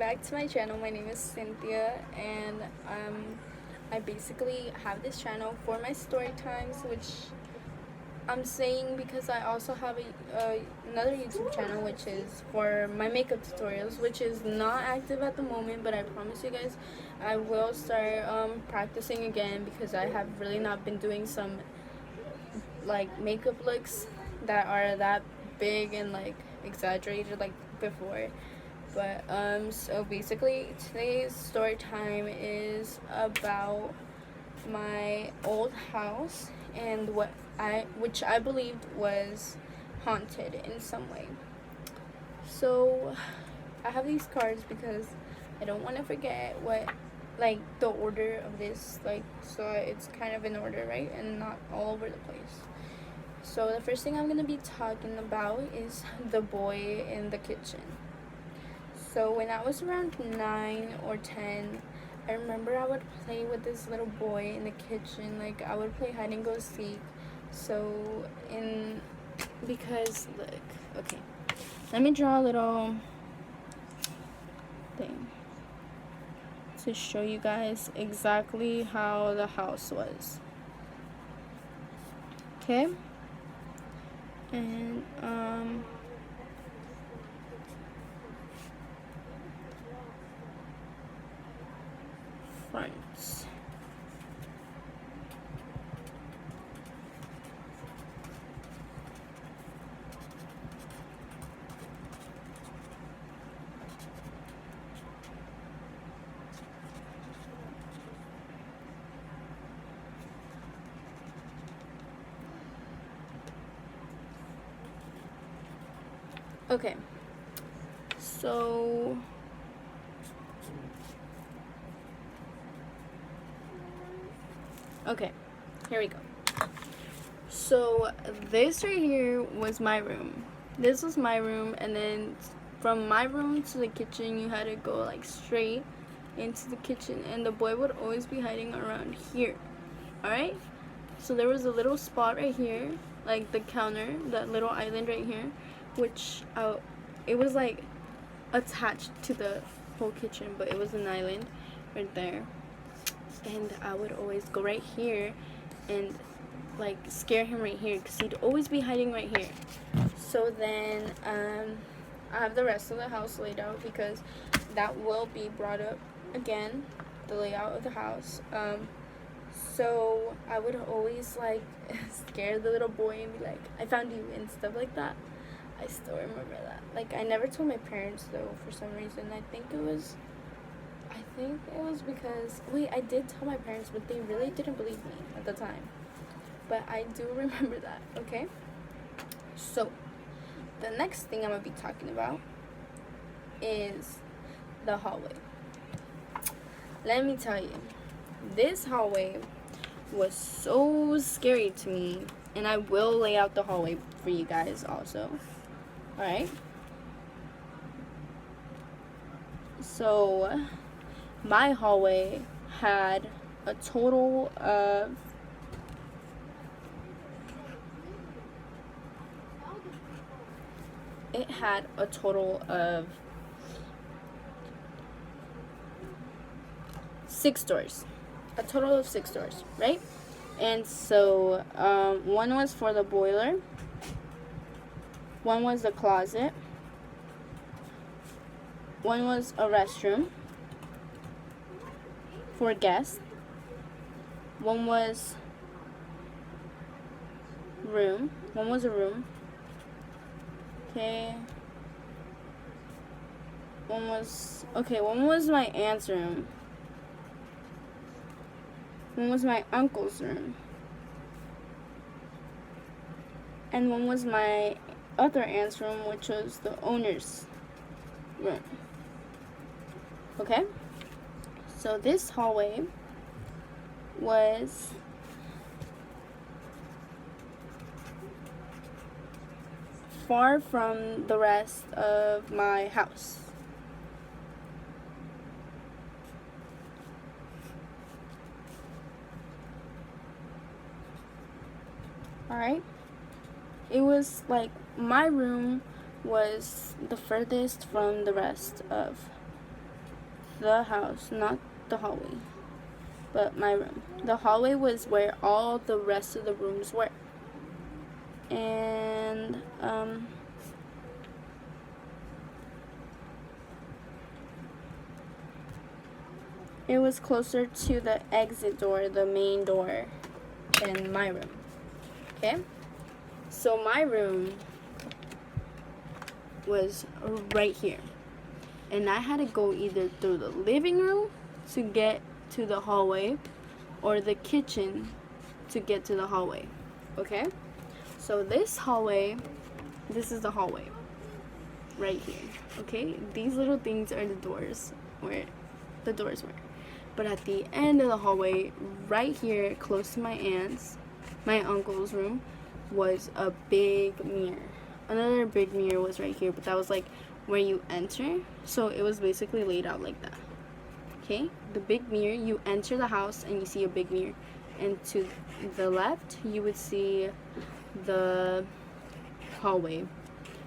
back to my channel. My name is Cynthia, and I basically have this channel for my story times, which I'm saying because I also have another YouTube channel which is for my makeup tutorials, which is not active at the moment, but I promise you guys I will start practicing again because I have really not been doing some like makeup looks that are that big and like exaggerated like before. But so basically today's story time is about my old house and which I believed was haunted in some way. So I have these cards because I don't want to forget what like the order of this, like, so it's kind of in order, right, and not all over the place. So the first thing I'm gonna be talking about is the boy in the kitchen. So when I was around 9 or 10, I remember I would play with this little boy in the kitchen. Like, I would play hide and go seek. So because look, okay, let me draw a little thing to show you guys exactly how the house was. Okay, and fronts. Okay, so okay, here we go. So this right here was my room. This was my room, and then from my room to the kitchen you had to go like straight into the kitchen, and the boy would always be hiding around here. Alright, so there was a little spot right here, like the counter, that little island right here, which it was like attached to the whole kitchen, but it was an island right there. And I would always go right here and like scare him right here because he'd always be hiding right here. So then I have the rest of the house laid out because that will be brought up again, the layout of the house. So I would always like scare the little boy and be like, I found you, and stuff like that. I still remember that. Like, I never told my parents though, for some reason. I think it was because, wait, I did tell my parents, but they really didn't believe me at the time. But I do remember that, okay? So the next thing I'm gonna be talking about is the hallway. Let me tell you, this hallway was so scary to me, and I will lay out the hallway for you guys also. Alright? So my hallway had a total of six doors. A total of 6 doors, right? And so one was for the boiler, one was the closet, one was a restroom for guests, one was a room, okay, one was my aunt's room, one was my uncle's room, and one was my other aunt's room, which was the owner's room. Okay? So this hallway was far from the rest of my house. Alright? It was like my room was the furthest from the rest of the house, not the hallway, but my room. The hallway was where all the rest of the rooms were. And it was closer to the exit door, the main door, than my room. Okay? So my room was right here. And I had to go either through the living room to get to the hallway or the kitchen to get to the hallway. Okay? So this is the hallway right here. Okay? These little things are the doors where the doors were. But at the end of the hallway, right here, close to my uncle's room, was a big mirror. Another big mirror was right here, but that was like where you enter. So it was basically laid out like that. Okay? The big mirror, you enter the house and you see a big mirror. And to the left, you would see the hallway.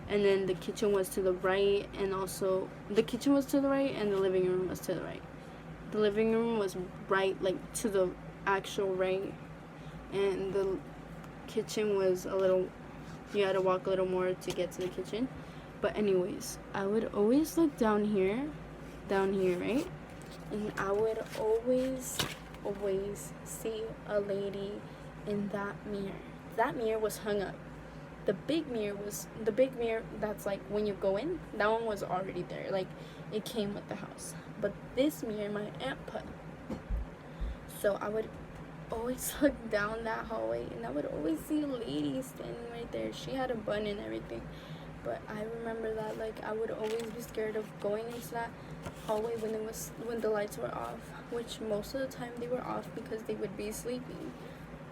And then the kitchen was to the right, and also the kitchen was to the right and the living room was to the right. The living room was right, like to the actual right, and the kitchen was a little, you had to walk a little more to get to the kitchen. But anyways, I would always look down here, right? And I would always see a lady in that mirror. That mirror was hung up. The big mirror that's like when you go in, that one was already there. Like, it came with the house. But this mirror my aunt put. So I would always look down that hallway and I would always see a lady standing right there. She had a bun and everything. But I remember that, like, I would always be scared of going into that hallway when the lights were off, which most of the time they were off because they would be sleeping.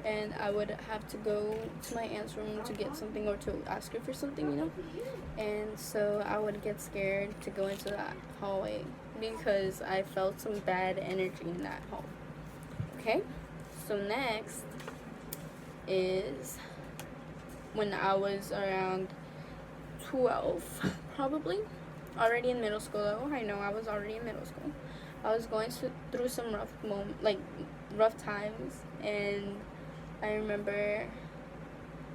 And I would have to go to my aunt's room to get something or to ask her for something, you know? And so I would get scared to go into that hallway because I felt some bad energy in that hall. Okay? So next is when I was around 12, probably. Already in middle school, though. I know I was already in middle school. I was going through some rough times, and I remember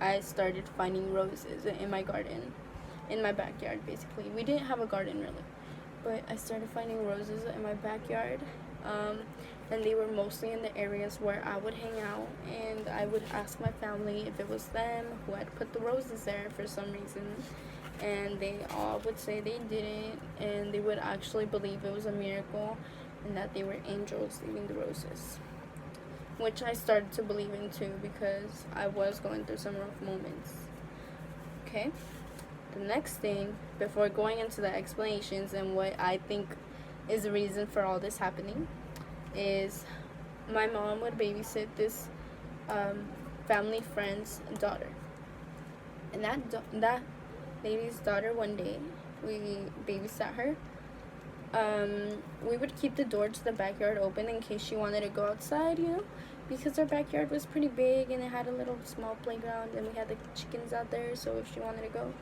I started finding roses in my garden, in my backyard, basically. We didn't have a garden, really, but I started finding roses in my backyard, and they were mostly in the areas where I would hang out, and I would ask my family if it was them who had put the roses there for some reason, and they all would say they didn't, and they would actually believe it was a miracle and that they were angels leaving the roses, which I started to believe in too because I was going through some rough moments. Okay? The next thing, before going into the explanations and what I think is the reason for all this happening, is my mom would babysit this family friend's daughter. And that lady's daughter, one day, we babysat her. We would keep the door to the backyard open in case she wanted to go outside, you know, because our backyard was pretty big and it had a little small playground and we had the chickens out there, so if she wanted to go.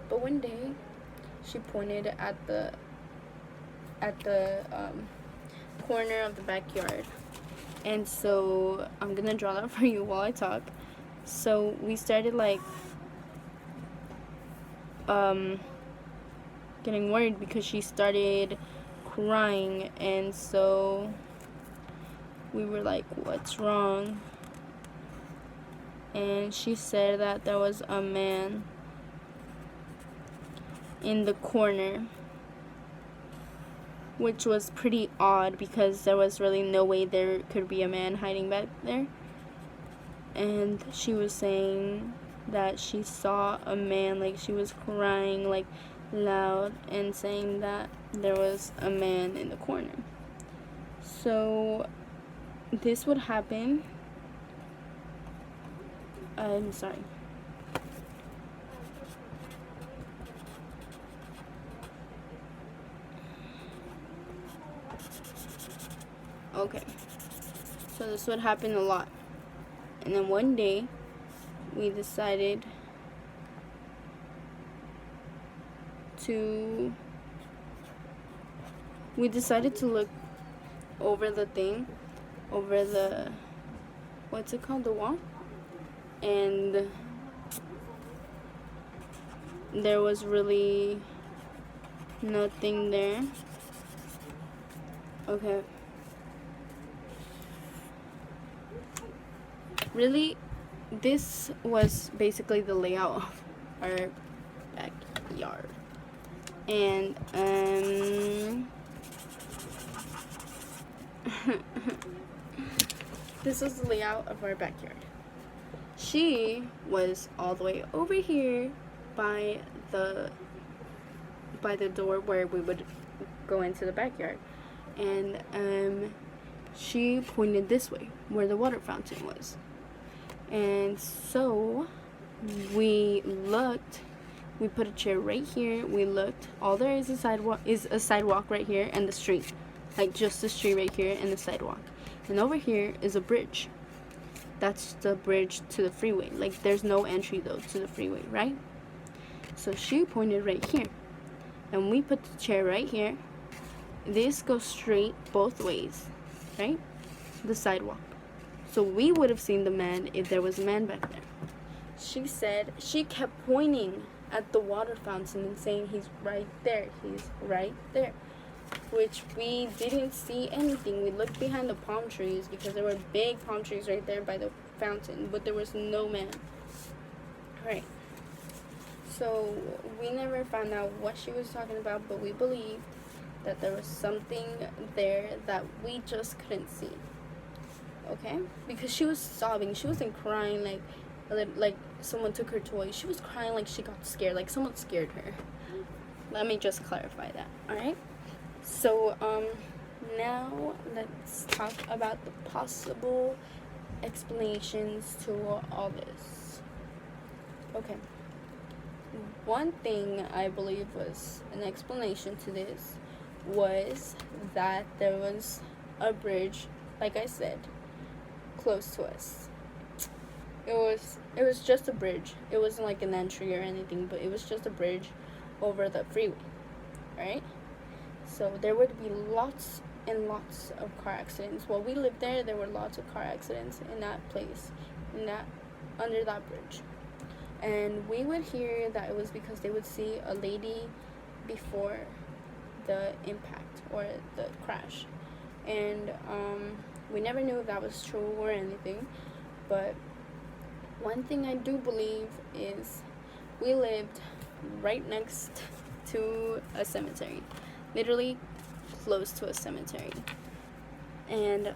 But one day, she pointed at the corner of the backyard, and so I'm gonna draw that for you while I talk. So we started getting worried because she started crying, and so we were like, what's wrong? And she said that there was a man in the corner, which was pretty odd because there was really no way there could be a man hiding back there. And she was saying that she saw a man, like she was crying like loud and saying that there was a man in the corner. So this would happen. I'm sorry. Okay. So this would happen a lot. And then one day we decided to we decided to look over the thing, over the, what's it called, the wall, and there was really nothing there. Okay. Really, this was basically the layout of our backyard. And this was the layout of our backyard. She was all the way over here by the door where we would go into the backyard, and she pointed this way where the water fountain was. And so we looked, we put a chair right here, we looked, all there is a sidewalk right here, and the street, like just the street right here and the sidewalk. And over here is a bridge. That's the bridge to the freeway. Like, there's no entry though to the freeway, right? So she pointed right here, and we put the chair right here. This goes straight both ways, right? The sidewalk. So we would have seen the man if there was a man back there. She said, she kept pointing at the water fountain and saying, he's right there, he's right there. Which we didn't see anything. We looked behind the palm trees because there were big palm trees right there by the fountain, but there was no man. Right. So we never found out what she was talking about, but we believed that there was something there that we just couldn't see. Okay? Because she was sobbing. She wasn't crying like someone took her toy. She was crying like she got scared, like someone scared her. Let me just clarify that. Alright? So now let's talk about the possible explanations to all this. Okay. One thing I believe was an explanation to this was that there was a bridge, like I said, close to us. It was just a bridge. It wasn't like an entry or anything, but it was just a bridge over the freeway, right? So there would be lots and lots of car accidents. While we lived there were lots of car accidents in that place, under that bridge. And we would hear that it was because they would see a lady before the impact or the crash. And we never knew if that was true or anything. But one thing I do believe is we lived right next to a cemetery. Literally close to a cemetery. And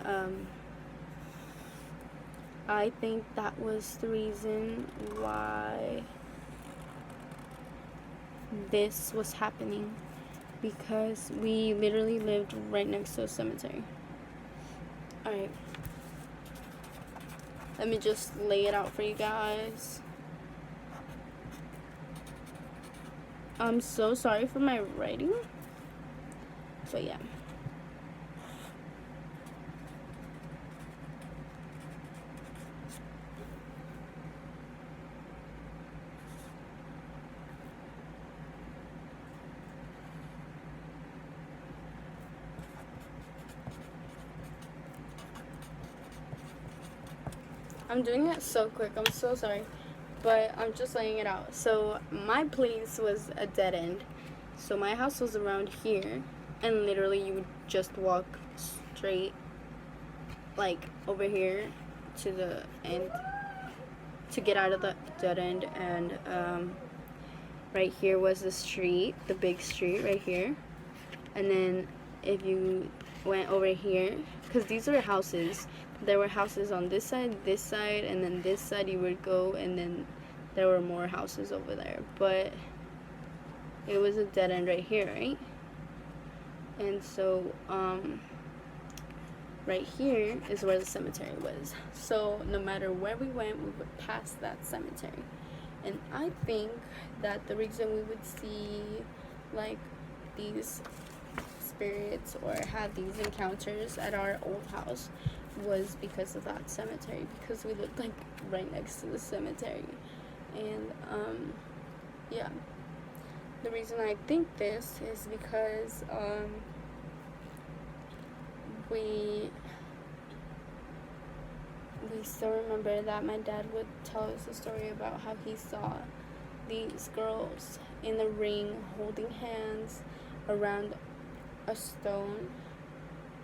I think that was the reason why this was happening, because we literally lived right next to a cemetery. Alright, let me just lay it out for you guys. I'm so sorry for my writing, but yeah. I'm doing it so quick, I'm so sorry, but I'm just laying it out. So my place was a dead end. So my house was around here, and literally you would just walk straight, like over here to the end to get out of the dead end. And right here was the street, the big street right here. And then if you went over here, because these were houses, there were houses on this side, and then this side you would go, and then there were more houses over there. But it was a dead end right here, right? And so right here is where the cemetery was. So no matter where we went, we would pass that cemetery. And I think that the reason we would see like these spirits or have these encounters at our old house was because of that cemetery, because we lived like right next to the cemetery. And yeah, the reason I think this is because we still remember that my dad would tell us a story about how he saw these girls in the ring holding hands around a stone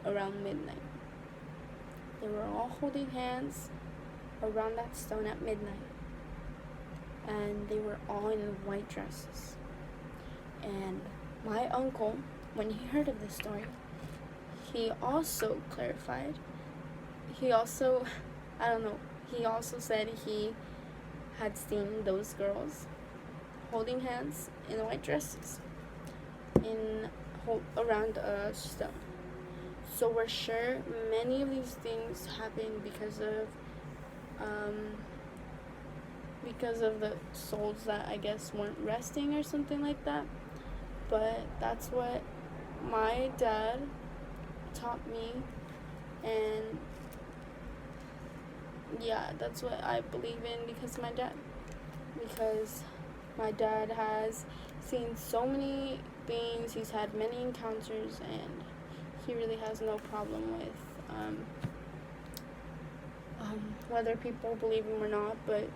around midnight. They were all holding hands around that stone at midnight, and they were all in white dresses. And my uncle, when he heard of this story, he also clarified, he also said he had seen those girls holding hands in white dresses around a stone. So we're sure many of these things happened because of the souls that I guess weren't resting or something like that. But that's what my dad taught me, and yeah, that's what I believe in because my dad has seen so many things. He's had many encounters, and he really has no problem with whether people believe him or not, but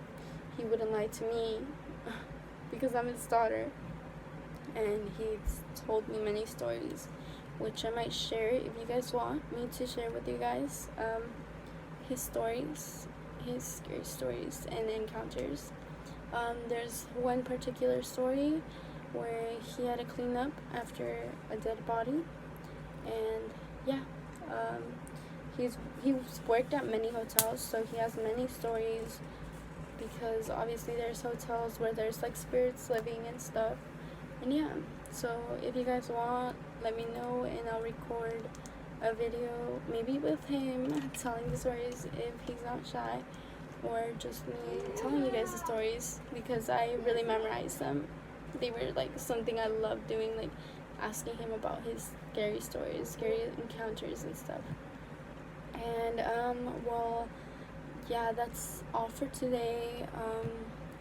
he wouldn't lie to me because I'm his daughter, and he's told me many stories which I might share if you guys want me to share with you guys. His stories, his scary stories and encounters. There's one particular story where he had to clean up after a dead body, and yeah, he's worked at many hotels, so he has many stories, because obviously there's hotels where there's like spirits living and stuff. And yeah, so if you guys want, let me know and I'll record a video maybe with him telling the stories if he's not shy, or just me telling you guys the stories because I really memorized them. They were like something I loved doing, like asking him about his scary stories, scary encounters and stuff. And well, yeah, that's all for today.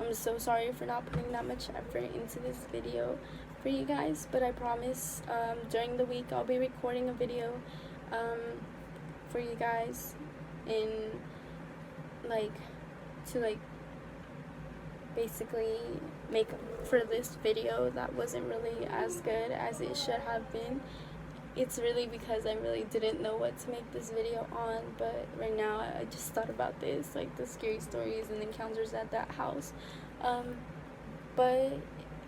I'm so sorry for not putting that much effort into this video for you guys, but I promise during the week I'll be recording a video for you guys in to basically make for this video that wasn't really as good as it should have been. It's really because I really didn't know what to make this video on, but right now I just thought about this, like the scary stories and encounters at that house. But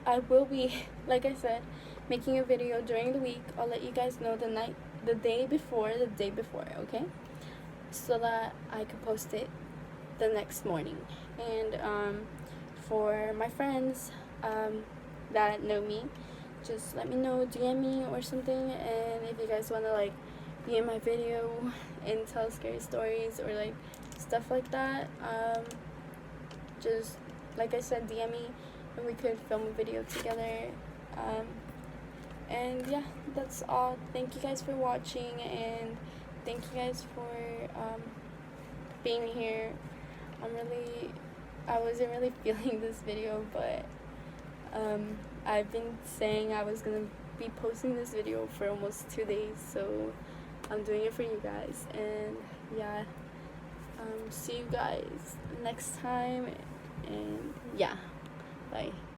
I will be, like I said, making a video during the week. I'll let you guys know the day before, okay? So that I can post it the next morning. And for my friends that know me, just let me know, DM me or something. And if you guys want to be in my video and tell scary stories or stuff like that, just like I said, DM me and we could film a video together. And yeah, that's all. Thank you guys for watching, and thank you guys for being here. I wasn't really feeling this video, but I've been saying I was gonna be posting this video for almost 2 days, so I'm doing it for you guys. And yeah, see you guys next time, and yeah, bye.